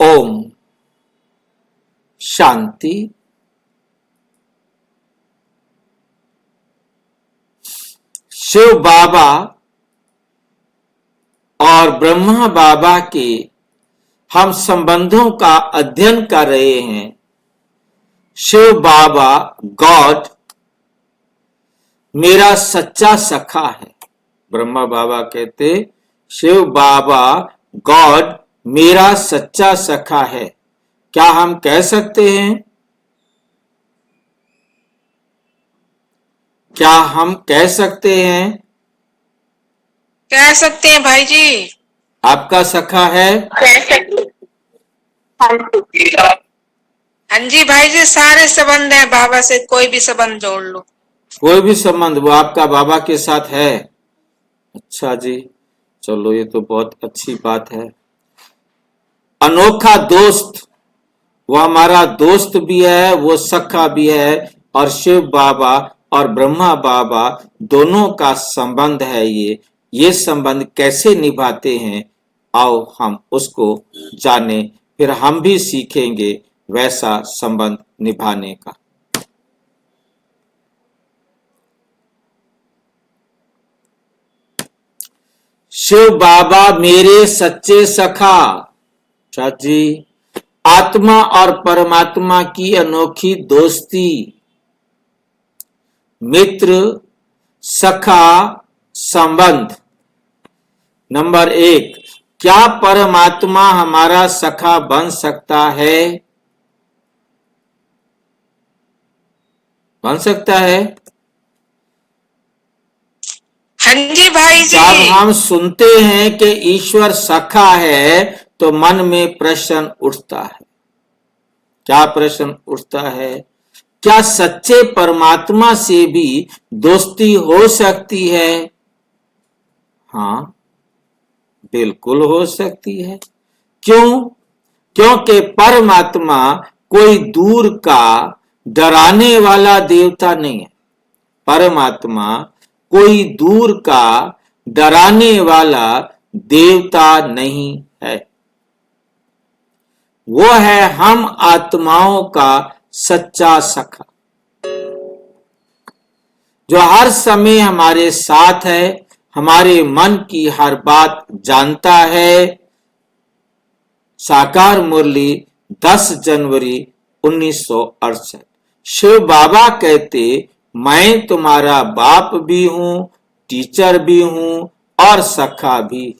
ओम शांति। शिव बाबा और ब्रह्मा बाबा के हम संबंधों का अध्ययन कर रहे हैं। शिव बाबा गॉड मेरा सच्चा सखा है। ब्रह्मा बाबा कहते शिव बाबा गॉड मेरा सच्चा सखा है। क्या हम कह सकते हैं? क्या हम कह सकते हैं? कह सकते हैं भाई जी। आपका सखा है? हाँ जी भाई जी, सारे संबंध है बाबा से, कोई भी संबंध जोड़ लो। कोई भी संबंध वो आपका बाबा के साथ है। अच्छा जी, चलो ये तो बहुत अच्छी बात है। अनोखा दोस्त, वो हमारा दोस्त भी है, वो सखा भी है। और शिव बाबा और ब्रह्मा बाबा दोनों का संबंध है। ये संबंध कैसे निभाते हैं, आओ हम उसको जाने, फिर हम भी सीखेंगे वैसा संबंध निभाने का। शिव बाबा मेरे सच्चे सखा। चाची, आत्मा और परमात्मा की अनोखी दोस्ती, मित्र सखा संबंध। नंबर 1, क्या परमात्मा हमारा सखा बन सकता है? बन सकता है। हाँ जी भाई जी। जब हम सुनते हैं कि ईश्वर सखा है तो मन में प्रश्न उठता है। क्या प्रश्न उठता है? क्या सच्चे परमात्मा से भी दोस्ती हो सकती है? हाँ, बिल्कुल हो सकती है। क्यों? क्योंकि परमात्मा कोई दूर का डराने वाला देवता नहीं है। परमात्मा कोई दूर का डराने वाला देवता नहीं है। वो है हम आत्माओं का सच्चा सखा, जो हर समय हमारे साथ है, हमारे मन की हर बात जानता है। साकार मुरली 10 जनवरी 1968। शिव बाबा कहते मैं तुम्हारा बाप भी हूं, टीचर भी हूं और सखा भी।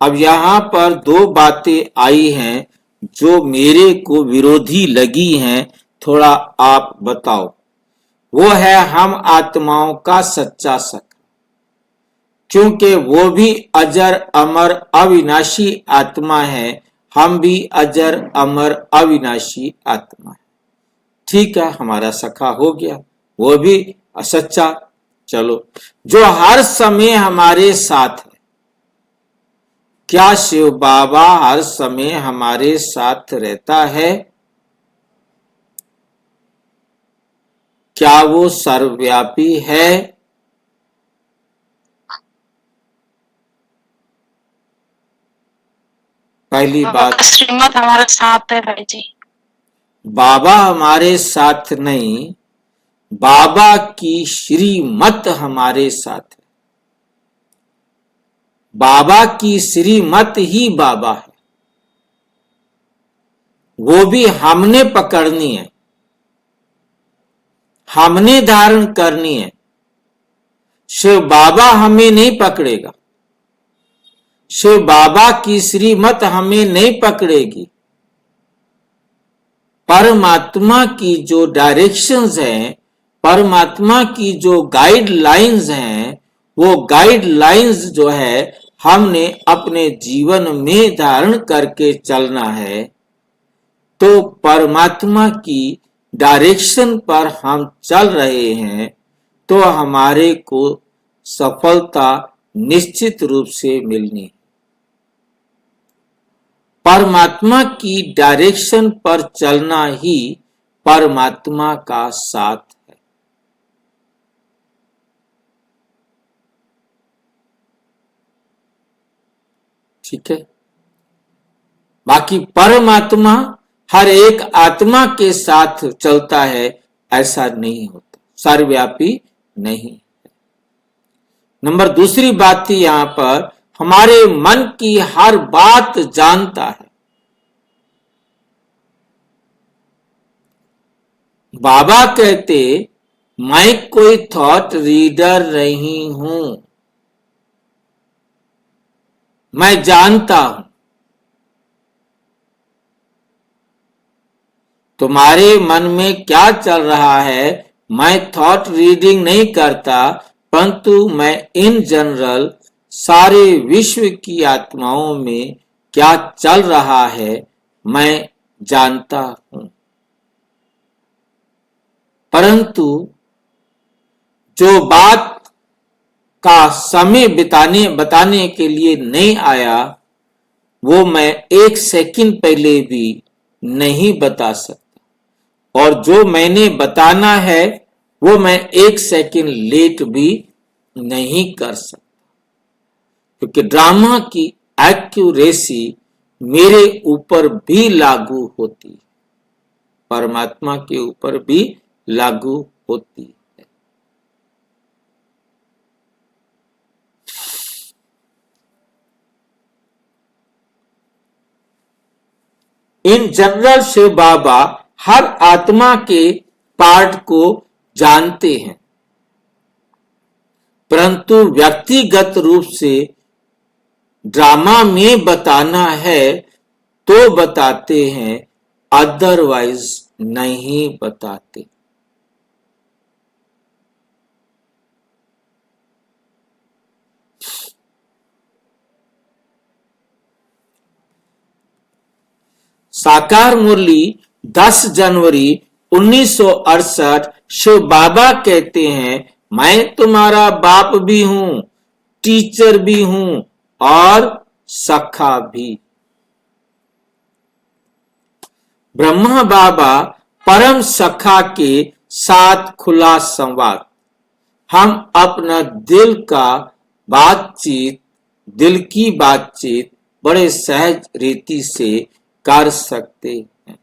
अब यहां पर दो बातें आई हैं जो मेरे को विरोधी लगी हैं, थोड़ा आप बताओ। वो है हम आत्माओं का सच्चा सखा, क्योंकि वो भी अजर अमर अविनाशी आत्मा है, हम भी अजर अमर अविनाशी आत्मा है। ठीक है, हमारा सखा हो गया। वो भी सच्चा। चलो, जो हर समय हमारे साथ है। क्या शिव बाबा हर समय हमारे साथ रहता है? क्या वो सर्वव्यापी है? पहली बाबा बात, का श्रीमत हमारे साथ है भाई जी। बाबा हमारे साथ नहीं, बाबा की श्रीमत हमारे साथ है। बाबा की श्रीमत ही बाबा है। वो भी हमने पकड़नी है, हमने धारण करनी है। शिव बाबा हमें नहीं पकड़ेगा, शिव बाबा की श्रीमत हमें नहीं पकड़ेगी। परमात्मा की जो डायरेक्शंस हैं, परमात्मा की जो गाइडलाइंस हैं, वो गाइडलाइंस जो है हमने अपने जीवन में धारण करके चलना है। तो परमात्मा की डायरेक्शन पर हम चल रहे हैं तो हमारे को सफलता निश्चित रूप से मिलनी है। परमात्मा की डायरेक्शन पर चलना ही परमात्मा का साथ है। ठीक है, बाकी परमात्मा हर एक आत्मा के साथ चलता है, ऐसा नहीं होता, सर्वव्यापी नहीं। नंबर दूसरी बात थी यहां पर, हमारे मन की हर बात जानता है। बाबा कहते, मैं कोई थॉट रीडर नहीं हूं, मैं जानता हूं। तुम्हारे मन में क्या चल रहा है मैं थॉट रीडिंग नहीं करता, परंतु मैं इन जनरल सारे विश्व की आत्माओं में क्या चल रहा है मैं जानता हूं। परंतु जो बात का समय बताने के लिए नहीं आया, वो मैं 1 सेकंड पहले भी नहीं बता सकता, और जो मैंने बताना है वो मैं 1 सेकंड लेट भी नहीं कर सकता, क्योंकि ड्रामा की एक्यूरेसी मेरे ऊपर भी लागू होती है, परमात्मा के ऊपर भी लागू होती है। इन जनरल से बाबा हर आत्मा के पार्ट को जानते हैं, परंतु व्यक्तिगत रूप से ड्रामा में बताना है तो बताते हैं, अदरवाइज नहीं बताते। साकार मुरली 10 जनवरी 1968 शिव बाबा कहते हैं, मैं तुम्हारा बाप भी हूं, टीचर भी हूं और सखा भी। ब्रह्मा बाबा परम सखा के साथ खुला संवाद। हम अपना दिल की बातचीत बड़े सहज रीति से कर सकते हैं।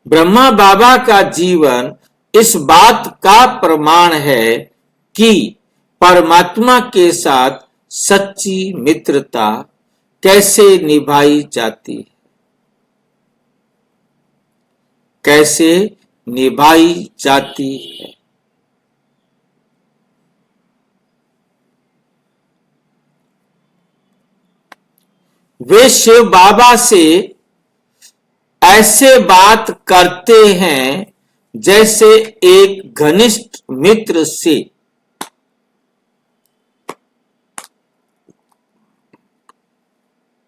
ब्रह्मा बाबा का जीवन इस बात का प्रमाण है कि परमात्मा के साथ सच्ची मित्रता कैसे निभाई जाती है, कैसे निभाई जाती है। वे शिव बाबा से ऐसे बात करते हैं जैसे एक घनिष्ठ मित्र से।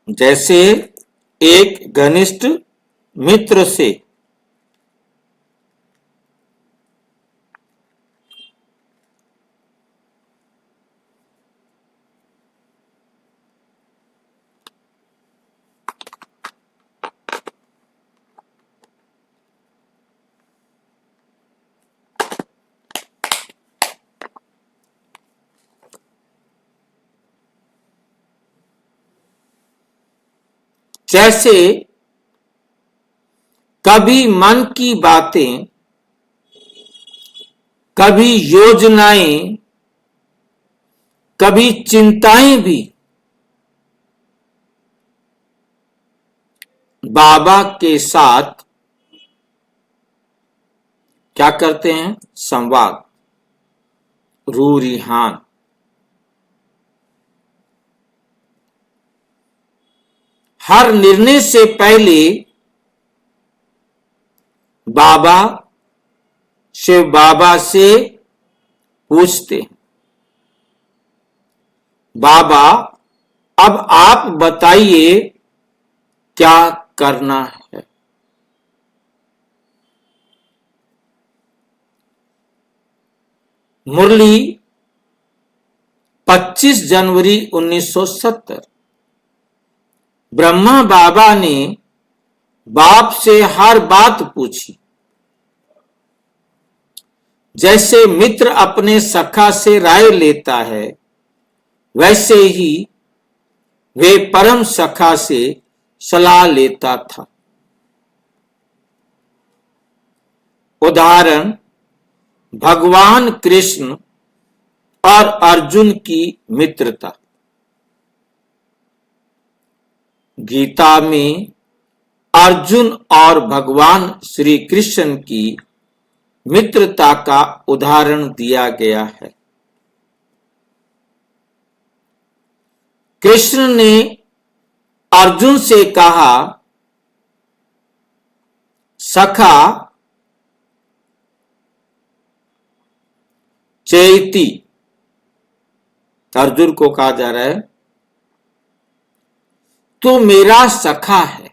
जैसे एक घनिष्ठ मित्र से। जैसे कभी मन की बातें, कभी योजनाएं, कभी चिंताएं भी बाबा के साथ क्या करते हैं? संवाद, रूरिहान। हर निर्णय से पहले बाबा शिव बाबा से पूछते हैं, बाबा अब आप बताइए क्या करना है। मुरली 25 जनवरी 1970। ब्रह्मा बाबा ने बाप से हर बात पूछी, जैसे मित्र अपने सखा से राय लेता है, वैसे ही वे परम सखा से सलाह लेता था। उदाहरण, भगवान कृष्ण और अर्जुन की मित्रता। गीता में अर्जुन और भगवान श्री कृष्ण की मित्रता का उदाहरण दिया गया है। कृष्ण ने अर्जुन से कहा, सखा चेति, अर्जुन को कहा जा रहा है, तू मेरा सखा है।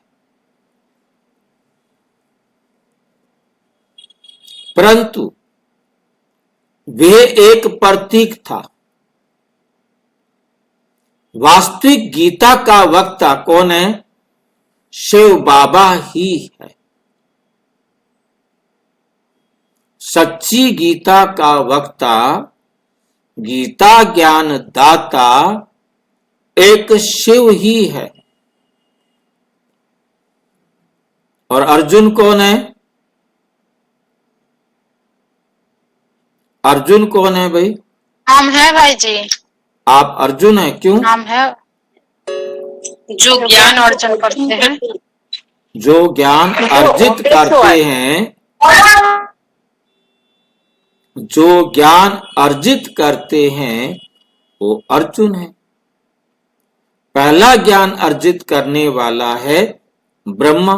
परंतु वह एक प्रतीक था। वास्तविक गीता का वक्ता कौन है? शिव बाबा ही है। सच्ची गीता का वक्ता, गीता ज्ञान दाता एक शिव ही है। और अर्जुन कौन है? अर्जुन कौन है भाई? हम है भाई जी। आप अर्जुन है, क्यों? हम है जो ज्ञान अर्जन करते हैं। जो ज्ञान अर्जित करते हैं, जो ज्ञान अर्जित करते हैं वो अर्जुन है। पहला ज्ञान अर्जित करने वाला है ब्रह्मा।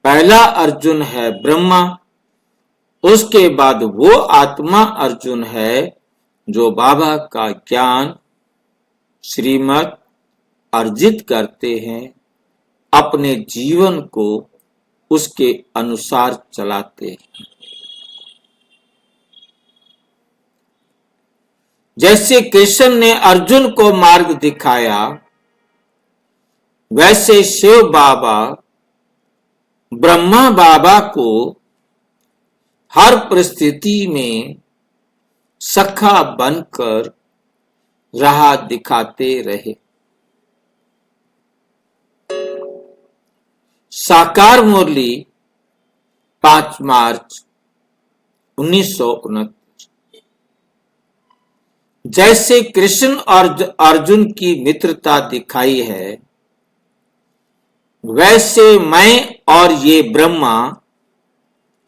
पहला अर्जुन है ब्रह्मा, उसके बाद वो आत्मा अर्जुन है जो बाबा का ज्ञान श्रीमत अर्जित करते हैं, अपने जीवन को उसके अनुसार चलाते हैं। जैसे कृष्ण ने अर्जुन को मार्ग दिखाया, वैसे शिव बाबा ब्रह्मा बाबा को हर परिस्थिति में सखा बनकर राह दिखाते रहे। साकार मुरली 5 मार्च 1929। जैसे कृष्ण और अर्जुन की मित्रता दिखाई है, वैसे मैं और ये ब्रह्मा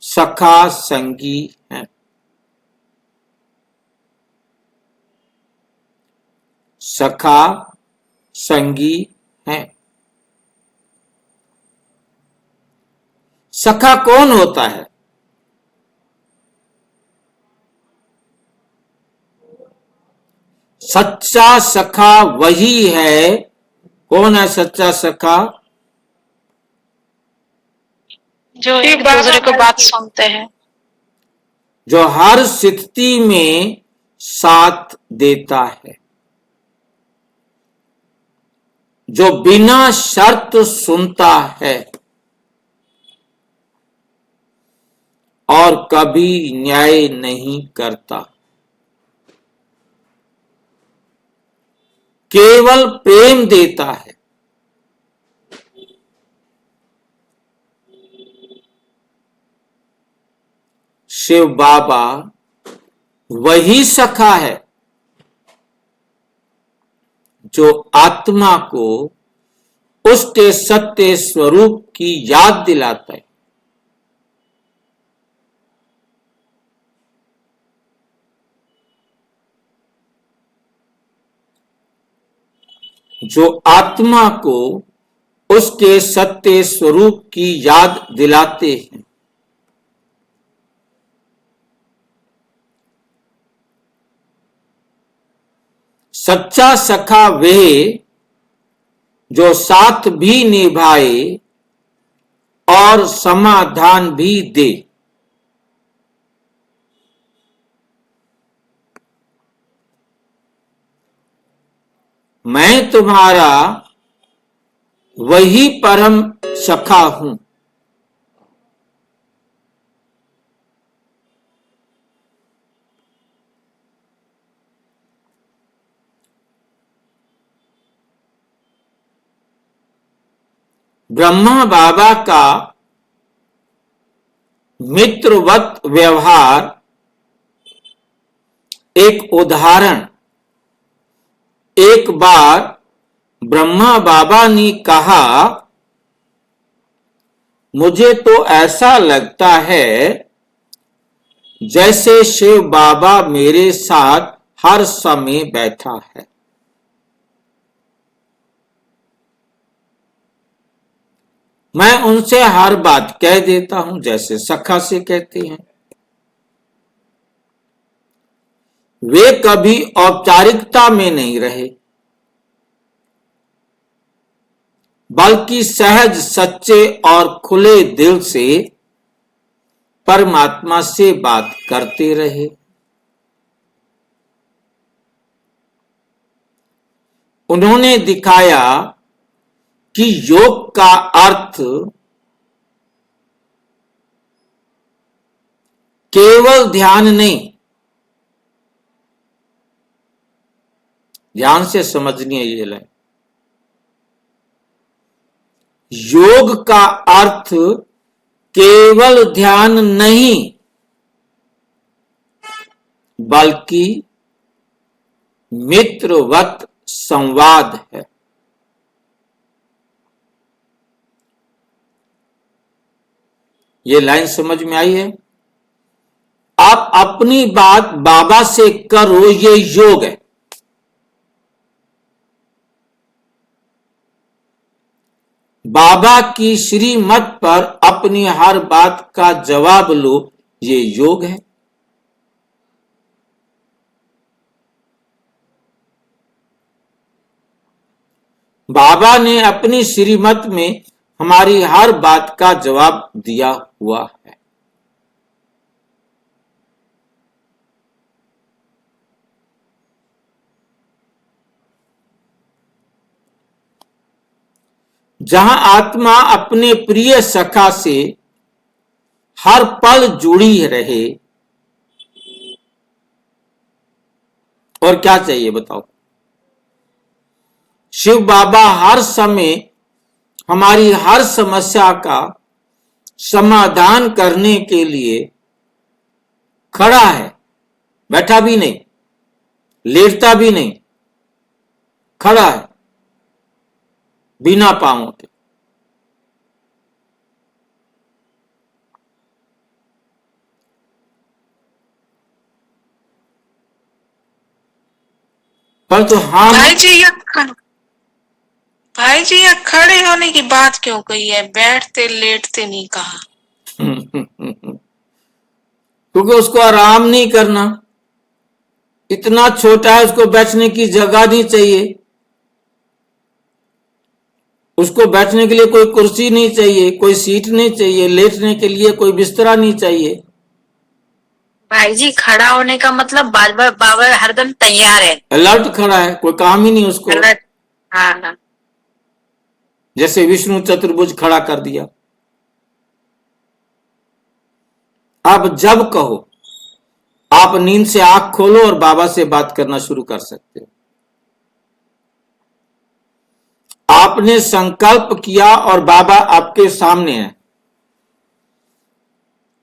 सखा संगी हैं। सखा संगी हैं। सखा कौन होता है? सच्चा सखा वही है। कौन है सच्चा सखा? जो एक दूसरे को बात सुनते हैं, जो हर स्थिति में साथ देता है, जो बिना शर्त सुनता है और कभी न्याय नहीं करता, केवल प्रेम देता है। शिव बाबा वही सखा है जो आत्मा को उसके सत्य स्वरूप की याद दिलाता है। जो आत्मा को उसके सत्य स्वरूप की याद दिलाते हैं। सच्चा सखा वह जो साथ भी निभाए और समाधान भी दे। मैं तुम्हारा वही परम सखा हूं। ब्रह्मा बाबा का मित्रवत व्यवहार एक उदाहरण। एक बार ब्रह्मा बाबा ने कहा, मुझे तो ऐसा लगता है जैसे शिव बाबा मेरे साथ हर समय बैठा है। मैं उनसे हर बात कह देता हूं जैसे सखा से कहते हैं। वे कभी औपचारिकता में नहीं रहे, बल्कि सहज, सच्चे और खुले दिल से परमात्मा से बात करते रहे। उन्होंने दिखाया कि योग का अर्थ केवल ध्यान नहीं, ध्यान से समझनी है ये लाइन। योग का अर्थ केवल ध्यान नहीं, बल्कि मित्रवत संवाद है। ये लाइन समझ में आई है? आप अपनी बात बाबा से करो, ये योग है। बाबा की श्रीमत पर अपनी हर बात का जवाब लो, ये योग है। बाबा ने अपनी श्रीमत में हमारी हर बात का जवाब दिया हुआ है। जहां आत्मा अपने प्रिय सखा से हर पल जुड़ी रहे, और क्या चाहिए बताओ? शिव बाबा हर समय हमारी हर समस्या का समाधान करने के लिए खड़ा है, बैठा भी नहीं, लेटता भी नहीं, खड़ा है बिना पांवों के। परंतु हम भाई जी ये खड़े होने की बात क्यों कही है? बैठते लेटते नहीं कहा। क्योंकि उसको आराम नहीं करना, इतना छोटा है, उसको बैठने की जगह नहीं चाहिए, उसको बैठने के लिए कोई कुर्सी नहीं चाहिए, कोई सीट नहीं चाहिए, लेटने के लिए कोई बिस्तरा नहीं चाहिए। भाई जी खड़ा होने का मतलब बार बार हरदम तैयार है, अलर्ट खड़ा है, कोई काम ही नहीं उसको। हाँ हाँ। जैसे विष्णु चतुर्भुज खड़ा कर दिया। अब जब कहो, आप नींद से आंख खोलो और बाबा से बात करना शुरू कर सकते हो। आपने संकल्प किया और बाबा आपके सामने है।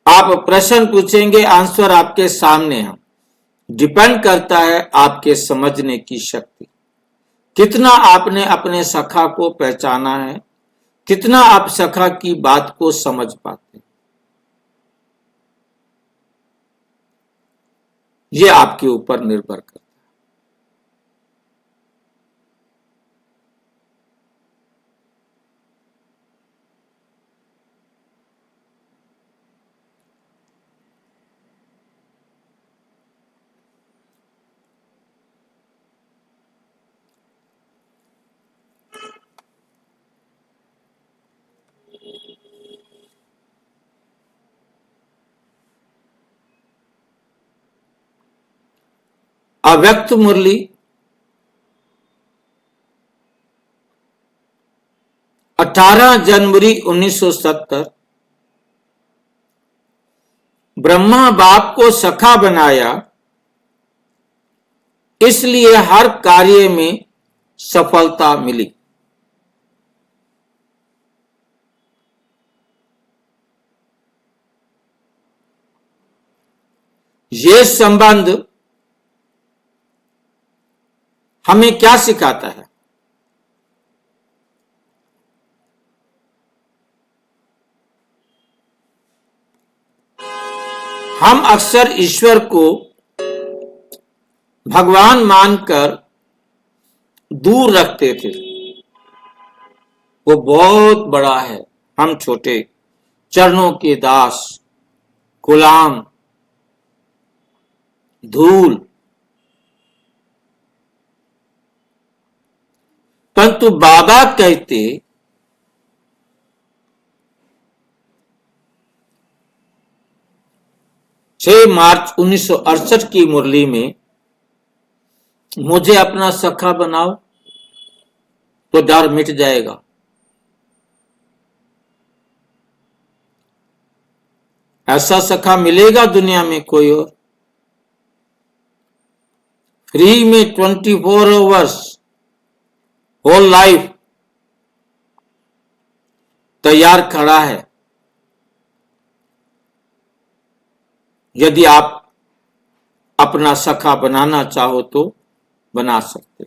आप प्रश्न पूछेंगे, आंसर आपके सामने है। डिपेंड करता है आपके समझने की शक्ति, कितना आपने अपने सखा को पहचाना है, कितना आप सखा की बात को समझ पाते हैं। ये आपके ऊपर निर्भर करता है। अव्यक्त मुरली 18 जनवरी 1970। ब्रह्मा बाप को सखा बनाया, इसलिए हर कार्य में सफलता मिली। ये संबंध हमें क्या सिखाता है? हम अक्सर ईश्वर को भगवान मानकर दूर रखते थे। वो बहुत बड़ा है, हम छोटे, चरणों के दास, गुलाम, धूल। परंतु बाबा कहते 6 मार्च 1968 की मुरली में, मुझे अपना सखा बनाओ तो डर मिट जाएगा। ऐसा सखा मिलेगा दुनिया में कोई और? फ्री में 24 आवर्स होल लाइफ तैयार खड़ा है। यदि आप अपना सखा बनाना चाहो तो बना सकते।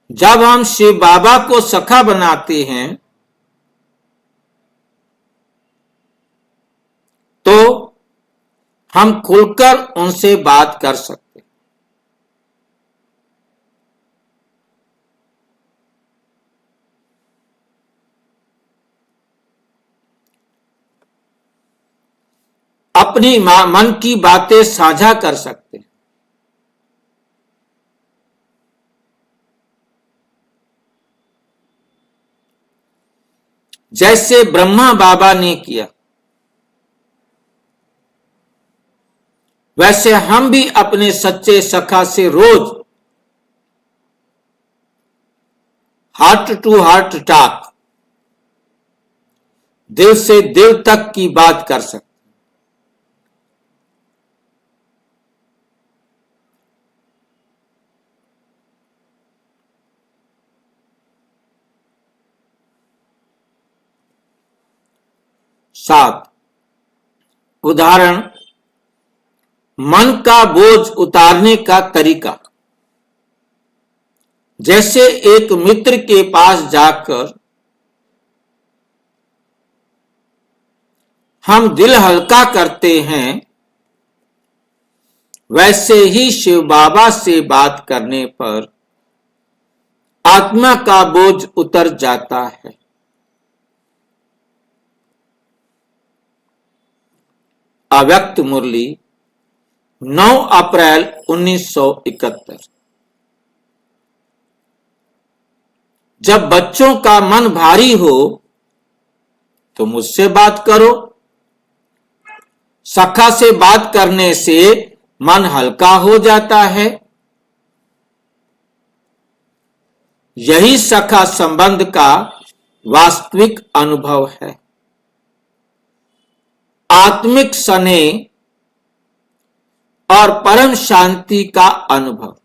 जब हम शिव बाबा को सखा बनाते हैं तो हम खुलकर उनसे बात कर सकते। अपनी मन की बातें साझा कर सकते हैं। जैसे ब्रह्मा बाबा ने किया, वैसे हम भी अपने सच्चे सखा से रोज हार्ट टू हार्ट टॉक, दिल से दिल तक की बात कर सकते। सात, उदाहरण, मन का बोझ उतारने का तरीका। जैसे एक मित्र के पास जाकर हम दिल हल्का करते हैं, वैसे ही शिव बाबा से बात करने पर आत्मा का बोझ उतर जाता है। अव्यक्त मुरली 9 अप्रैल 1971। जब बच्चों का मन भारी हो तो मुझसे बात करो। सखा से बात करने से मन हल्का हो जाता है। यही सखा संबंध का वास्तविक अनुभव है। आत्मिक स्नेह और परम शांति का अनुभव।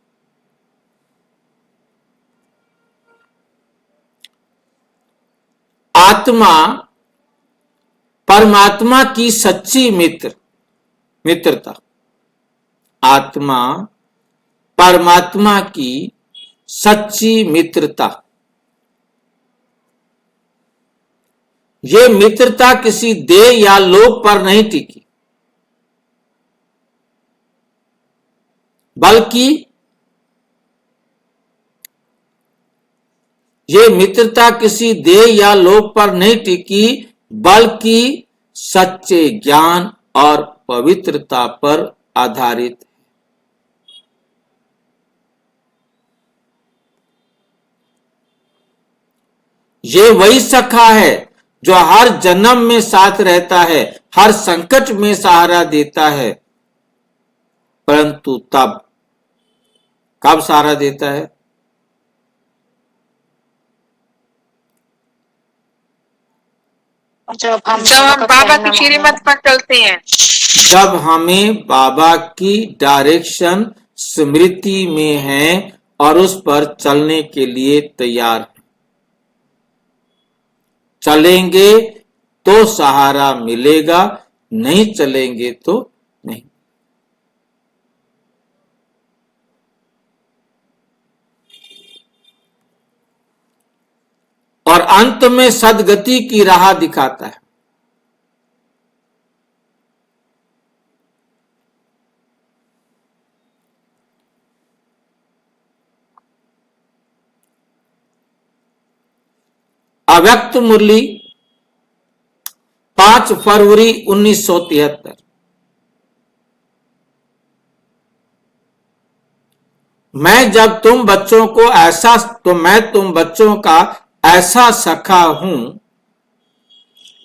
आत्मा परमात्मा की सच्ची मित्रता। आत्मा परमात्मा की सच्ची मित्रता। ये मित्रता किसी देह या लोक पर नहीं टिकी, बल्कि ये मित्रता किसी देह या लोक पर नहीं टिकी, बल्कि सच्चे ज्ञान और पवित्रता पर आधारित है। ये वही सखा है जो हर जन्म में साथ रहता है, हर संकट में सहारा देता है। परंतु तब कब सहारा देता है? जब हम बाबा की श्रीमत पर चलते हैं, जब हमें बाबा की डायरेक्शन स्मृति में है और उस पर चलने के लिए तैयार हैं। चलेंगे तो सहारा मिलेगा, नहीं चलेंगे तो नहीं। और अंत में सदगति की राह दिखाता है। अव्यक्त मुरली 5 फरवरी 1973। मैं तुम बच्चों का ऐसा सखा हूं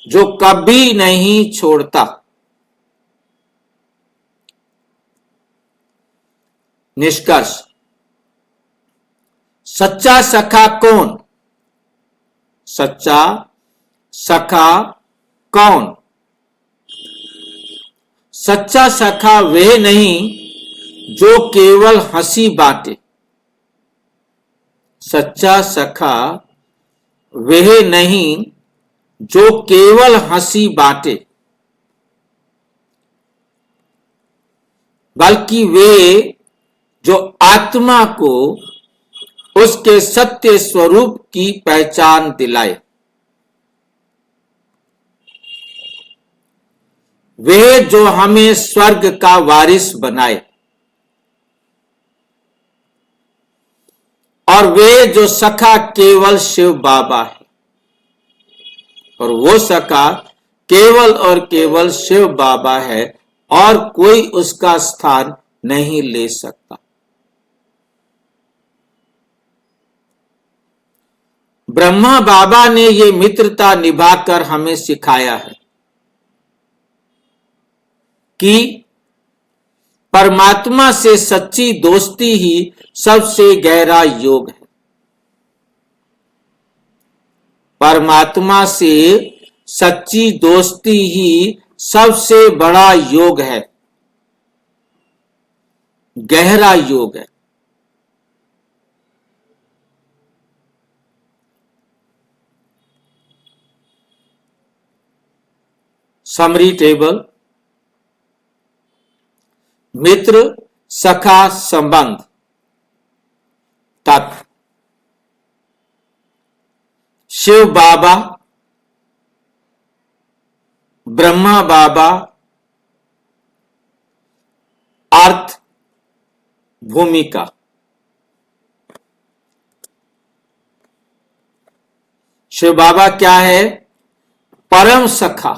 जो कभी नहीं छोड़ता। निष्कर्ष, सच्चा सखा कौन? सच्चा सखा कौन? सच्चा सखा वह नहीं जो केवल हंसी बांटे। सच्चा सखा वह नहीं जो केवल हंसी बांटे, बल्कि वे जो आत्मा को उसके सत्य स्वरूप की पहचान दिलाए। वे जो हमें स्वर्ग का वारिस बनाए। और वे जो सखा केवल शिव बाबा है। और वो सखा केवल और केवल शिव बाबा है और कोई उसका स्थान नहीं ले सकता। ब्रह्मा बाबा ने ये मित्रता निभाकर हमें सिखाया है कि परमात्मा से सच्ची दोस्ती ही सबसे गहरा योग है। परमात्मा से सच्ची दोस्ती ही सबसे बड़ा योग है, गहरा योग है। Summary table. मित्र सखा संबंध। तत्व: शिव बाबा, ब्रह्मा बाबा। अर्थ: भूमिका। शिव बाबा क्या है? परम सखा,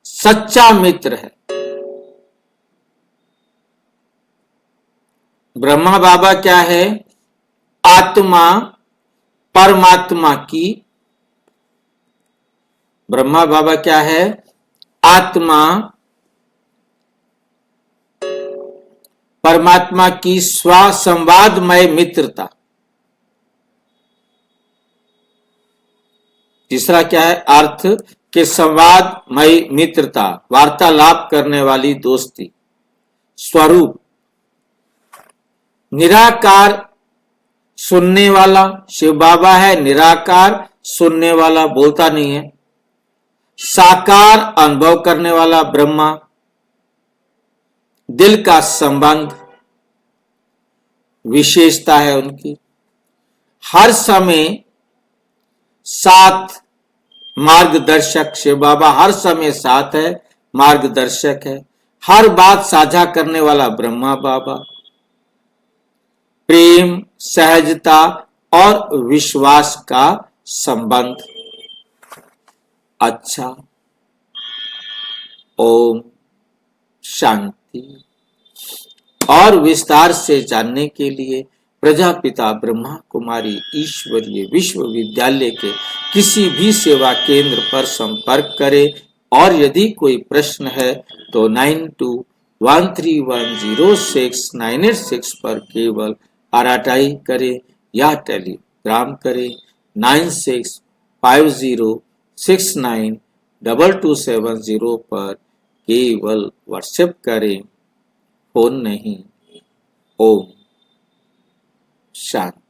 सच्चा मित्र है। ब्रह्मा बाबा क्या है? आत्मा, परमात्मा की। ब्रह्मा बाबा क्या है? आत्मा, परमात्मा की स्वसंवादमय मित्रता। तीसरा क्या है? अर्थ के संवादमय मित्रता, वार्तालाप करने वाली दोस्ती। स्वरूप: निराकार सुनने वाला। शिव बाबा है निराकार सुनने वाला, बोलता नहीं है। साकार अनुभव करने वाला ब्रह्मा। दिल का संबंध विशेषता है उनकी। हर समय साथ मार्गदर्शक। शिव बाबा हर समय साथ है, मार्गदर्शक है। हर बात साझा करने वाला ब्रह्मा बाबा। प्रेम, सहजता और विश्वास का संबंध। अच्छा, ओम शांति। और विस्तार से जानने के लिए प्रजापिता ब्रह्मा कुमारी ईश्वरीय विश्वविद्यालय के किसी भी सेवा केंद्र पर संपर्क करें। और यदि कोई प्रश्न है तो 9213106986 पर केवल आरटीआई करें या टेलीग्राम करें 9650692270 पर केवल व्हाट्सएप करें, फोन नहीं। ओम शांति।